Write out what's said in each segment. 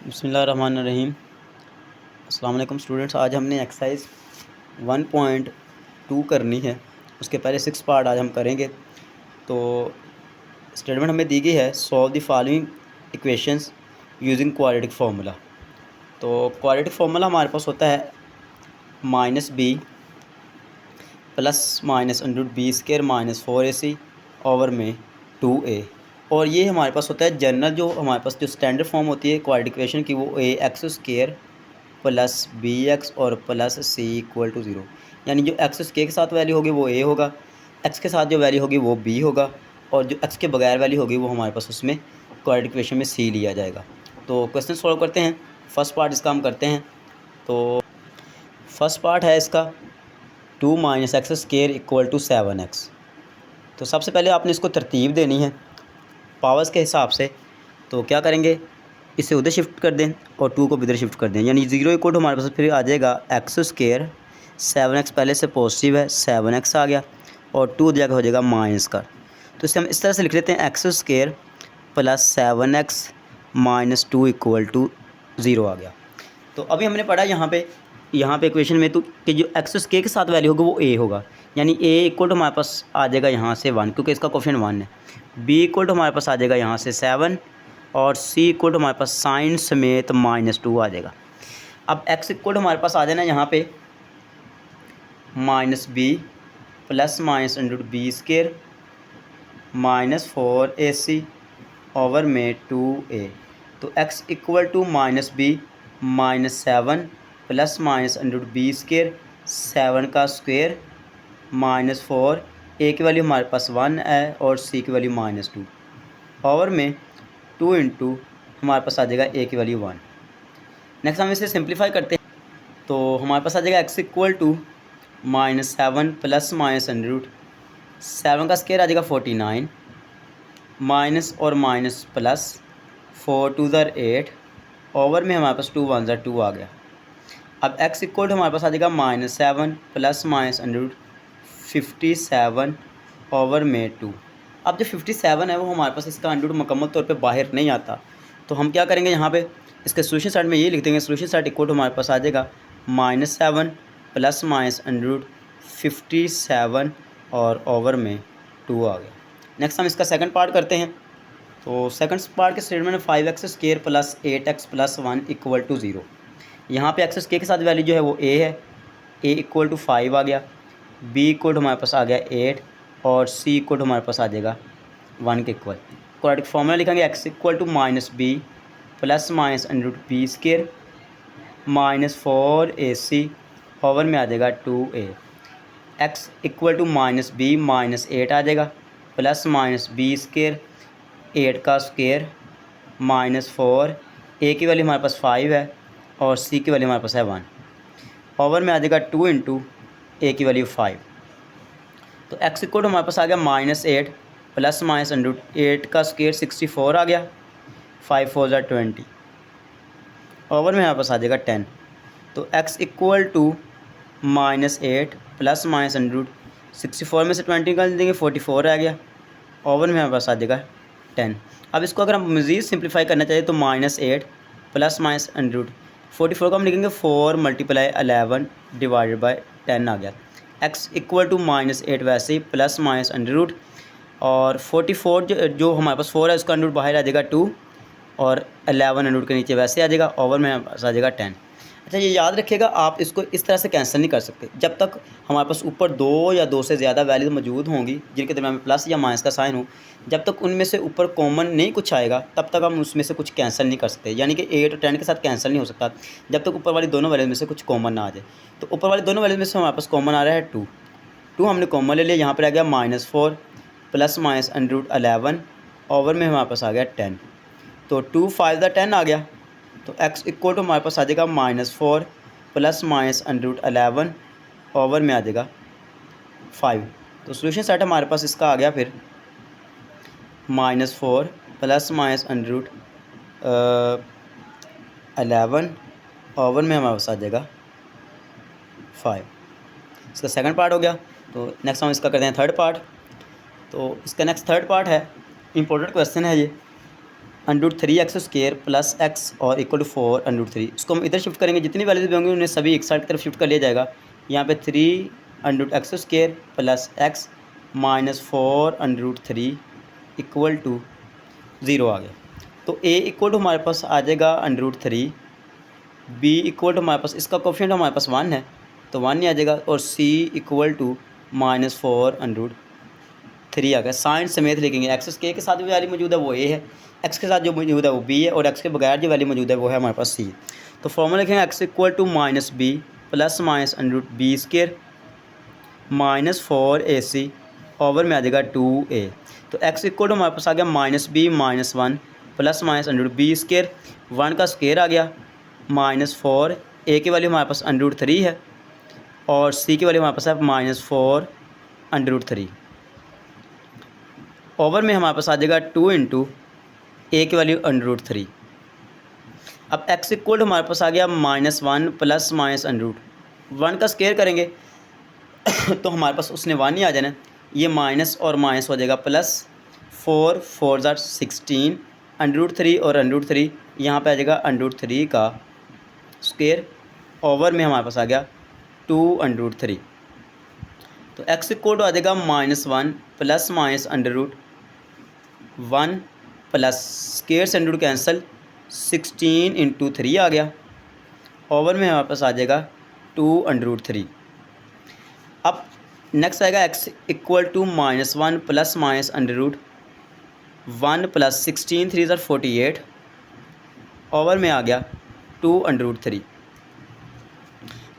बिस्मिल्लाहिर्रहमानिर्रहीम। अस्सलाम वालेकुम स्टूडेंट्स। आज हमने एक्सरसाइज 1.2 करनी है। उसके पहले 6 पार्ट आज हम करेंगे। तो स्टेटमेंट हमें दी गई है, solve the following equations using quadratic formula. तो क्वाड्रेटिक फार्मूला हमारे पास होता है -b plus minus under b square -4ac over में 2a। और ये हमारे पास होता है जनरल, जो हमारे पास जो स्टैंडर्ड फॉर्म होती है क्वाड्रेटिक इक्वेशन की, वो ax स्क्वायर प्लस bx और प्लस c इक्वल टू 0। यानी जो एक्स स्क्वायर के साथ वैल्यू होगी वो a होगा, x के साथ जो वैल्यू होगी वो b होगा, और जो x के बगैर वैल्यू होगी वो हमारे पास उसमें क्वाड्रेटिक इक्वेशन में c लिया जाएगा। तो क्वेश्चन सॉल्व करते हैं। फर्स्ट पार्ट इसका हम करते हैं। तो फर्स्ट पार्ट है इसका 2 - x square equal to 7x। तो सबसे पहले आपने इसको तरतीब देनी है पावर्स के हिसाब से। तो क्या करेंगे, इसे उधर शिफ्ट कर दें और 2 को इधर शिफ्ट कर दें, यानी 0 इक्वल टू हमारे पास फिर आ जाएगा x स्क्वायर। 7x पहले से पॉजिटिव है, 7x आ गया, और 2 जगह हो जाएगा माइनस का। तो इसे हम इस तरह से लिख लेते हैं, x square plus 7x minus 2 equal to 0 आ गया। तो अभी हमने पढ़ा यहाँ पे इक्वेशन में तो कि जो एक्स स्क्वायर के साथ वैल्यू होगा वो a होगा, यानी a इक्वल टू हमारे पास आ जाएगा यहाँ से 1, क्योंकि इसका कोफिशिएंट 1 है। b इक्वल टू हमारे पास आ जाएगा यहाँ से 7, और c इक्वल टू हमारे पास साइन समेत -2 आ जाएगा। अब x इक्वल टू हमारे पास आ जाना यहाँ पे -b plus minus under b square -4ac over में 2a। तो x equal to -b -7 plus minus under b square 7 का स्क्वायर -4, a की वैल्यू हमारे पास 1 है और c की वैल्यू -2 ओवर में 2 इंटू हमारे पास आ जाएगा a की वैल्यू 1। नेक्स्ट हम इसे सिंप्लीफाई करते हैं। तो हमारे पास आ जाएगा x equal to -7 plus minus under root 7 का स्क्वायर आ जाएगा 49, माइनस और माइनस प्लस 4 2 ज़र 8 ओवर में हमारे पास 2 1 ज़र 2 आ गया। अब x इक्वल टू हमारे पास आ जाएगा -7 plus minus under root 57 over में 2। अब जो 57 है वो हमारे पास इसका अंडर रूट मुकम्मल तौर पे बाहर नहीं आता। तो हम क्या करेंगे, यहाँ पे इसके सोल्यूशन साइड में ये लिख देंगे, सोल्यूशन साइड इक्वल टू हमारे पास आ जाएगा -7 प्लस माइनस अंडर रूट 57 और ओवर में 2 आ गया। नेक्स्ट हम इसका सेकंड पार्ट करते हैं। तो सेकंड पार्ट के स्टेटमेंट में 5x square plus 8x plus 1 equal to 0। यहाँ पे एक्स स्क्वायर के साथ वैल्यू जो है वो a है, a इक्वल टू 5 आ गया, b इक्वल टू हमारे पास आ गया 8, और c इक्वल टू हमारे पास आ जाएगा 1 के इक्वल। क्वाड्रेटिक फॉर्मूला लिखेंगे, x equal to -b plus minus under root b square -4ac over में आ जाएगा 2a। x equal to -b -8 आ जाएगा, प्लस माइनस बी स्क्वायर 8 का स्क्वायर -4, a की वैल्यू हमारे पास 5 है और c की वैल्यू हमारे पास है 1 ओवर में आ जाएगा 2 इंटू a की वैल्यू 5। तो x इक्वल टू हमारे पास आ गया -8 प्लस माइनस अंडर रूट 8 का स्क्वायर 64 आ गया, 5 4 ज़ा 20 ओवर में हमारे पास आ जाएगा 10। तो x equal to -8 plus minus under root 64 में से 20 निकाल देंगे, 44 रह गया, ओवर में हमारे पास आ जाएगा 10। अब इसको अगर हम मज़ीद सिंप्लीफाई करना चाहिए तो -8 प्लस माइनस अंडर रूट 44 को हम लिखेंगे 4 × 11 डिवाइडेड बाई 10 आ गया। x इक्वल टू -8 वैसे ही प्लस माइनस अंडर रूट, और 44 जो हमारे पास 4 है उसका अंडर रूट बाहर आ जाएगा 2, और 11 अंडर रूट के नीचे वैसे आ जाएगा, ओवर में आ जाएगा 10। अच्छा, ये याद रखिएगा, आप इसको इस तरह से कैंसिल नहीं कर सकते। जब तक हमारे पास ऊपर 2 या 2 से ज़्यादा वैल्यू मौजूद होंगी जिनके दरम्यान में प्लस या माइनस का साइन हो, जब तक उनमें से ऊपर कॉमन नहीं कुछ आएगा तब तक हम उसमें से कुछ कैंसिल नहीं कर सकते। यानी कि 8 और 10 के साथ कैंसिल नहीं हो सकता जब तक ऊपर वाली दोनों वैल्यू में से कुछ कॉमन ना आ जाए। तो ऊपर वाली दोनों वैल्यू में से हमारे पास कॉमन आ रहा है 2 हमने कॉमन ले लिया, यहाँ पर आ गया -4 plus minus under root 11 over में हमारे पास आ गया 10। तो 2 5 ज़ा 10 आ गया। तो x इक्वल टू हमारे पास आ जाएगा -4 plus minus under root 11 over में आ जाएगा 5। तो सोल्यूशन सेट हमारे पास इसका आ गया फिर -4 plus minus under root 11 over में हमारे पास आ जाएगा 5। इसका सेकंड पार्ट हो गया। तो नेक्स्ट हम इसका करते हैं थर्ड पार्ट। तो इसका नेक्स्ट थर्ड पार्ट है, इम्पोर्टेंट क्वेश्चन है ये। √3x² प्लस x और इक्वल टू 4√3। इसको हम इधर शिफ्ट करेंगे, जितनी वैल्यूज भी होंगी उन्हें सभी एक साइड की तरफ शिफ्ट कर लिया जाएगा। यहाँ पे 3√x² plus x minus 4√3 equal to 0 आ गया। तो a इक्वल टू हमारे पास आ जाएगा √3, b इक्वल टू हमारे पास इसका कोफिशिएंट हमारे पास 1 है तो 1 ही आ जाएगा, और c इक्वल टू माइनस 4√3 आ गया। साइन समेत लिखेंगे, एक्स के साथ जो वैल्यू मौजूद है वो a है, x के साथ जो मौजूद है वो b है, और x के बगैर जो वैल्यू मौजूद है वो है हमारे पास c। तो फॉर्मूला लिखेंगे x equal to minus b plus minus √b² minus 4ac over में आ जाएगा 2a। तो x इक्वल टू हमारे पास आ गया minus b minus 1 plus minus √b², 1 का स्क्वायर आ गया माइनस 4, a की वैल्यू हमारे पास √3 है और c की वैल्यू हमारे पास है माइनस 4√3। ओवर में हमारे पास आ जाएगा 2 इंटू a की वैल्यू √3। अब x इक्वल टू हमारे पास आ गया -1 प्लस माइनस √1 का स्क्वायर करेंगे तो हमारे पास उसने 1 ही आ जाना, ये माइनस और माइनस हो जाएगा प्लस, 4 4 ज़ार 16 √3 और √3 यहाँ पे आ जाएगा √3 का स्क्वायर, ओवर में हमारे पास आ गया 2√3। तो x इक्वल टू आ जाएगा -1 प्लस माइनस √1 प्लस स्क्वायर से √ कैंसिल 16 इंटू 3 आ गया, ओवर में हमारे पास आ जाएगा 2√3। अब नेक्स्ट आएगा x equal to -1 plus minus √1 plus 16 3 ज़ार 48, ओवर में आ गया 2√3।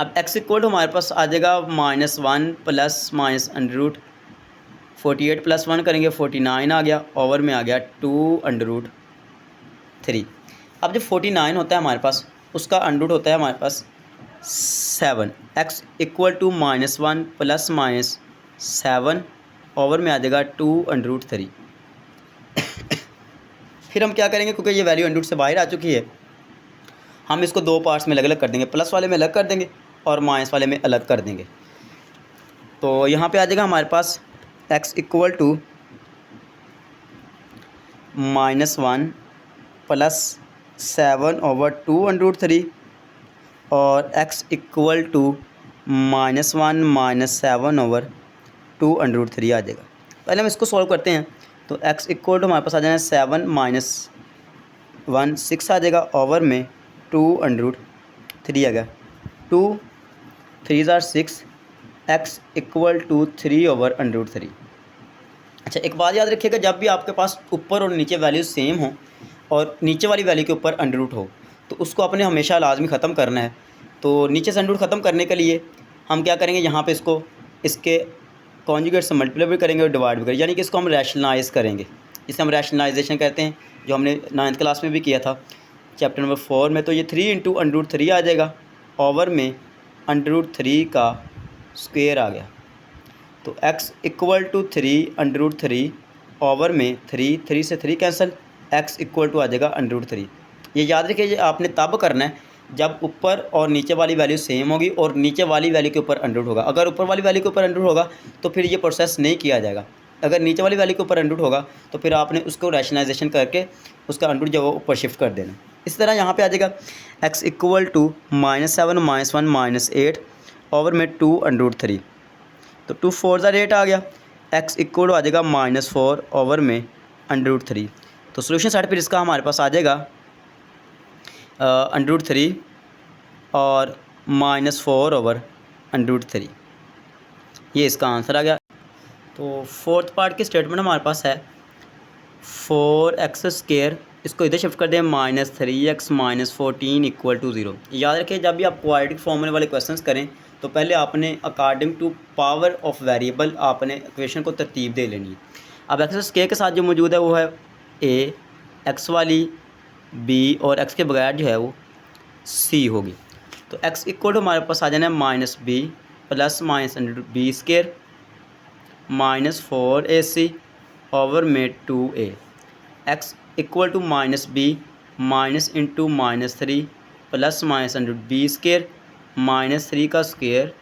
अब x इक्वल टू हमारे पास आ जाएगा -1 प्लस माइनस √48 प्लस 1 करेंगे 49 आ गया, ओवर में आ गया 2√3। अब जब 49 होता है हमारे पास उसका अंडर होता है हमारे पास 7। x equal to -1 plus minus 7 over में आ जाएगा 2√3। फिर हम क्या करेंगे, क्योंकि ये वैल्यू अंडर से बाहर आ चुकी है, हम इसको दो पार्ट्स में अलग अलग कर देंगे, प्लस वाले में अलग कर देंगे और माइनस वाले में अलग कर देंगे। तो यहाँ पे आ जाएगा हमारे पास x equal to -1 plus 7 over 2√3 और x equal to -1 minus 7 over 2√3 आ जाएगा। पहले हम इसको सॉल्व करते हैं। तो x इक्वल टू हमारे पास आ जाएगा 7 माइनस 1 6 आ जाएगा, ओवर में 2√3 आ गया, 2 3 ज़ार 6, x इक्वल टू 3 ओवर √3। अच्छा, एक बात याद रखिएगा, जब भी आपके पास ऊपर और नीचे वैल्यू सेम हो और नीचे वाली वैल्यू के ऊपर अंडर रूट हो तो उसको आपने हमेशा लाजमी ख़त्म करना है। तो नीचे से अंडर रूट ख़त्म करने के लिए हम क्या करेंगे, यहाँ पे इसको इसके कॉन्जुगेट से मल्टीप्लाई भी करेंगे और डिवाइड भी करेंगे, यानी कि इसको हम रैशनलाइज़ करेंगे, जिसे हम रैशनलाइजेशन कहते हैं, जो हमने 9th क्लास में भी किया था चैप्टर नंबर 4 में। तो ये 3 इंटू √3 आ जाएगा, ओवर में √3 का स्क्वायर आ गया। तो x इक्वल टू 3 √3 ओवर में 3 से 3 कैंसिल, x इक्वल टू आ जाएगा √3। ये याद रखिए, आपने तब करना है जब ऊपर और नीचे वाली वैल्यू सेम होगी और नीचे वाली वैल्यू के ऊपर अंडर होगा। अगर ऊपर वाली वैल्यू के ऊपर अंडर होगा तो फिर ये प्रोसेस नहीं किया जाएगा। अगर नीचे वाली वैल्यू के ऊपर अंडर होगा तो फिर आपने उसको रैशनलाइजेशन करके उसका अंडर जो वो ऊपर शिफ्ट कर देना। इस तरह यहाँ पे आ जाएगा x इक्वल टू -7 -1 -8 ओवर में 2√3। तो 2 4 ज़ार 8 आ गया, x इक्वल आ जाएगा -4 ओवर में √3। तो सोल्यूशन साइड पर इसका हमारे पास आ जाएगा √3 और -4 ओवर √3, ये इसका आंसर आ गया। तो फोर्थ पार्ट की स्टेटमेंट हमारे पास है 4x², इसको इधर शिफ्ट कर दें -3x -14 इक्वल टू 0। याद रखिए, जब भी आप क्वाड्रेटिक फॉर्मूले वाले क्वेश्चंस करें तो पहले आपने according to power of variable आपने इक्वेशन को तरतीब दे लेनी है। अब x² के साथ जो मौजूद है वो है a, x वाली b और x के बगैर जो है वो c होगी। तो x इक्वल टू हमारे पास आ जाना है -b plus minus √b² -4ac over में 2a। x equal to -b minus into -3 plus minus √b² -3 का स्क्वायर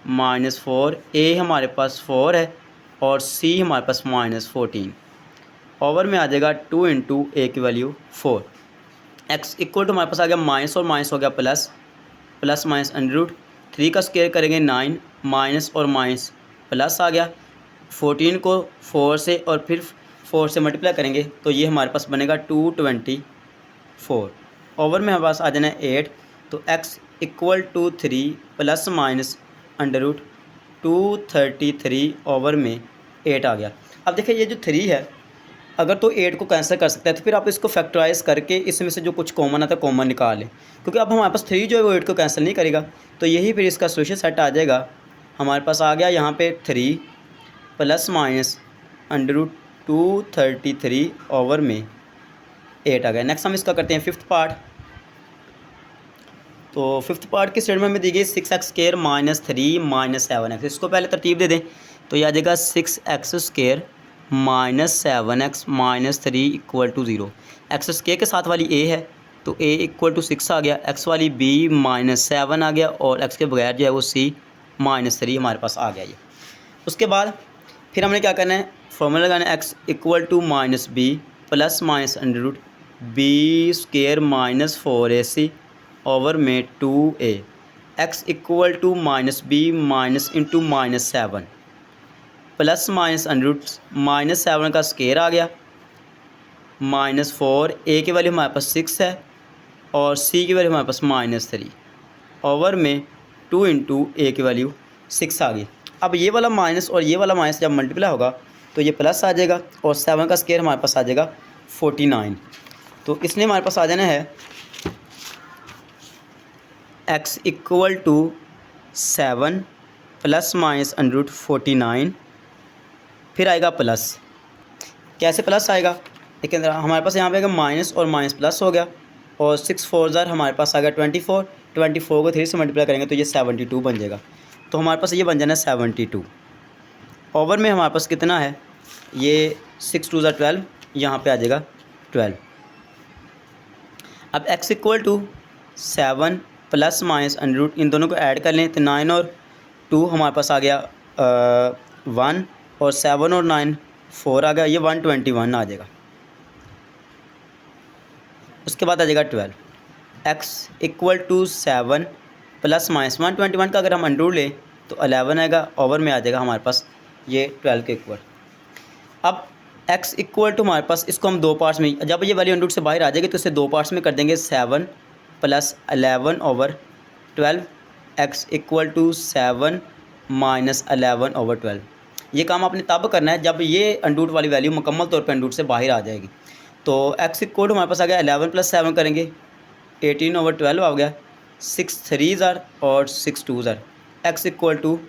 -4, a हमारे पास 4 है और c हमारे पास -14। ओवर में आ जाएगा 2 इंटू ए की वैल्यू 4। एक्स इक्वल टू हमारे पास आ गया माइनस और माइनस हो गया plus, plus minus under root 3 का स्क्वायर करेंगे 9, माइनस और माइनस प्लस आ गया। 14 को 4 से और फिर 4 से मल्टीप्लाई करेंगे तो ये हमारे पास बनेगा 224। ओवर में हमारे पास आ जाना है 8, तो x equal to 3 plus minus under root 233 over में 8 आ गया। अब देखिए ये जो 3 है, अगर तो 8 को कैंसिल कर सकते हैं तो फिर आप इसको फैक्टराइज करके इसमें से जो कुछ कॉमन आता है कॉमन निकाल लें, क्योंकि अब हमारे पास 3 जो है वो 8 को कैंसिल नहीं करेगा। तो यही फिर इसका सोल्यूशन सेट आ जाएगा। हमारे पास आ गया यहाँ पे 3 plus minus under root 233 over में 8 आ गया। नेक्स्ट हम इसका करते हैं फिफ्थ पार्ट। तो फिफ्थ पार्ट की स्टेटमेंट में दी गई 6x square minus 3 minus 7x। इसको पहले तरतीब दे दें तो यह आ जाएगा 6x square minus 7x minus 3 equal to 0। X square के साथ वाली a है तो a इक्वल टू 6 आ गया, x वाली b माइनस 7 आ गया और x के बगैर जो है वो c माइनस 3 हमारे पास आ गया ये। उसके बाद फिर हमने क्या करना है, फॉर्मूला लगाना है x equal to minus b plus minus under root b square minus 4ac over में 2a। x equal to minus b minus into minus 7 plus minus under root minus 7 का स्क्वायर आ गया माइनस 4, a की value हमारे पास 6 है और c की value हमारे पास minus 3 over में 2 इंटू ए की वैल्यू 6 आ गई। अब ये वाला माइनस और ये वाला माइनस जब मल्टीप्लाई होगा तो ये प्लस आ जाएगा और 7 का स्क्वायर हमारे पास आ जाएगा 49। तो इसलिए हमारे पास आ जाना है x equal to 7 plus minus under root 49, फिर आएगा प्लस। कैसे प्लस आएगा, लेकिन हमारे पास यहाँ पे आएगा माइनस और माइनस प्लस हो गया और 6 4 ज़ार हमारे पास आ गया 24। 24 को 3 से मल्टीप्लाई करेंगे तो ये 72 बन जाएगा। तो हमारे पास ये बन जाना है 72। ओवर में हमारे पास कितना है, ये 6 2 ज़ार 12, यहाँ पे आ जाएगा 12। अब x equal to 7 plus minus under root, इन दोनों को ऐड कर लें तो 9 और 2 हमारे पास आ गया 1 और 7 और 9 4 आ गया, ये 121 आ जाएगा। उसके बाद आ जाएगा 12। x equal to 7 plus minus 121 का अगर हम अंडर रूट लें तो 11 आएगा। ओवर में आ जाएगा हमारे पास ये 12 के इक्वल। अब x इक्वल टू हमारे पास, इसको हम दो पार्ट्स में, जब ये वाली अंडर रूट से बाहर आ जाएगी तो इसे दो पार्ट्स में कर देंगे। 7 plus 11 over 12, x equal to 7 minus 11 over 12। ये काम आपने तब करना है जब ये अंडर रूट वाली वैल्यू मुकम्मल तौर पर अंडर रूट से बाहर आ जाएगी। तो x इक्वल टू हमारे पास आ गया 11 प्लस 7 करेंगे 18 ओवर 12 आ गया, 6 3 ज़ार और 6 2 ज़ार, x इक्वल टू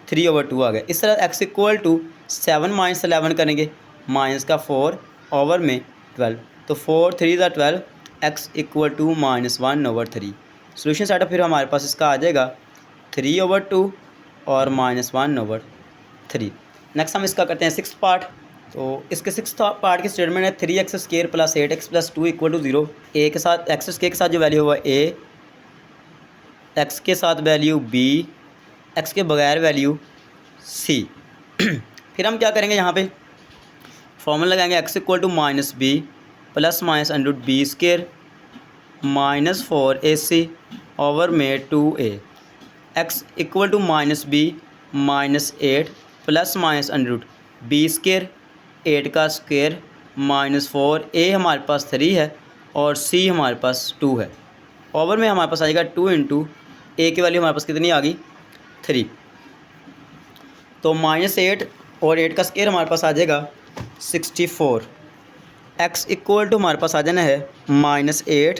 3 ओवर 2 आ गया। इस तरह x इक्वल टू 7 माइनस 11 करेंगे, माइनस का 4 ओवर में 12, तो 4 3 ज़ार 12, x equal to minus 1 over 3। Solution setup फिर हमारे पास इसका आ जाएगा 3 ओवर 2 और माइनस 1 ओवर 3। नेक्स्ट हम इसका करते हैं सिक्स पार्ट। तो इसके सिक्स पार्ट की स्टेटमेंट है 3x square plus 8x plus 2 equal to 0। A के साथ एक्स स्क्वायर के साथ जो वैल्यू हुआ a, x के साथ वैल्यू b, x के बगैर वैल्यू c। फिर हम क्या करेंगे, यहाँ पे फॉर्मूला लगाएंगे x equal to minus b plus minus under root b square minus 4ac over में 2a। x equal to minus b minus 8 plus minus under root b square, 8 का स्क्वायर माइनस 4, a हमारे पास 3 है और c हमारे पास 2 है। Over में हमारे पास आ जाएगा 2 इंटू a की वैल्यू हमारे पास कितनी आ गई 3, तो माइनस 8 और 8 का स्क्वायर हमारे पास आ जाएगा 64। x इक्वल टू हमारे पास आ जाना है minus 8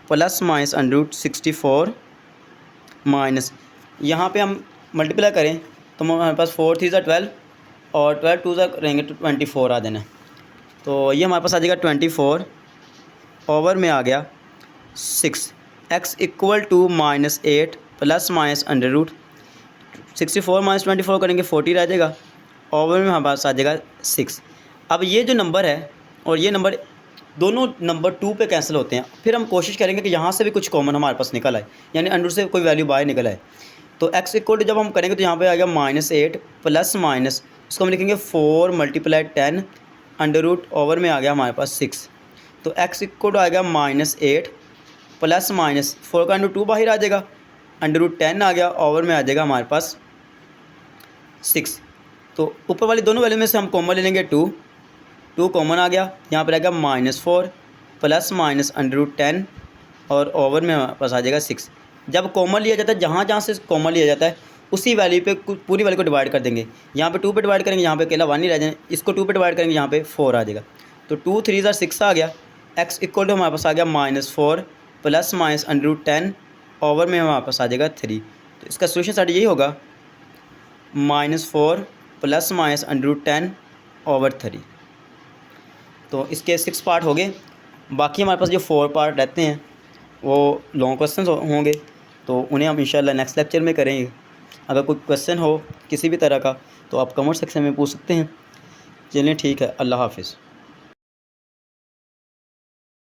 plus minus under root 64 minus, यहाँ पे हम मल्टीप्लाई करें तो हमारे पास 4 3 ज़ार 12 और 12 2 ज़ार रहेंगे तो 24 आ जाना। तो ये हमारे पास आ जाएगा 24 ओवर में आ गया 6। x equal to minus 8 plus minus under root 64 minus 24 करेंगे 40 रह जाएगा। ओवर में हमारे पास आ जाएगा 6। अब ये जो नंबर है और ये नंबर दोनों नंबर 2 पे कैंसिल होते हैं। फिर हम कोशिश करेंगे कि यहाँ से भी कुछ कॉमन हमारे पास निकल आए, यानी अंडर से कोई वैल्यू बाहर निकल आए। तो x इक्वल टू जब हम करेंगे तो यहाँ पे आ गया माइनस 8 प्लस माइनस, उसको हम लिखेंगे 4 मल्टीप्लाई 10 अंडर रूट ओवर में आ गया हमारे पास 6, तो x इक्वल टू आएगा -8 प्लस माइनस 4 का अंडर 2 बाहर आ जाएगा, अंडर रूट 10 आ गया, ओवर में आ जाएगा हमारे पास 6। तो ऊपर वाली दोनों वैल्यू में से हम कॉमन ले लेंगे 2 कॉमन आ गया, यहाँ पर आएगा -4 प्लस माइनस अंडर रूट 10 और ओवर में हमारे पास आ जाएगा 6। जब कॉमन लिया जाता है, जहाँ जहाँ से कॉमन लिया जाता है उसी वैल्यू पे पूरी वैल्यू को डिवाइड कर देंगे। यहाँ पे 2 पे डिवाइड करेंगे, यहाँ पे अकेला 1 ही रह जाए, इसको 2 पे डिवाइड करेंगे, यहाँ पे 4 आ जाएगा। तो 2 3 6 आ गया, x इक्वल टू हमारे पास आ गया -4 plus minus under root 10, over में हमारे पास आ जाएगा 3। तो इसका सोल्यूशन साइड यही होगा -4 plus minus under root 10 over 3। तो इसके 6 पार्ट हो गए, बाकी हमारे पास जो 4 पार्ट रहते हैं वो लॉन्ग क्वेश्चन होंगे, तो उन्हें हम इंशाल्लाह नेक्स्ट लेक्चर में करेंगे। अगर कोई क्वेश्चन हो किसी भी तरह का तो आप कमेंट सेक्शन में पूछ सकते हैं। चलिए ठीक है, अल्लाह हाफिज़।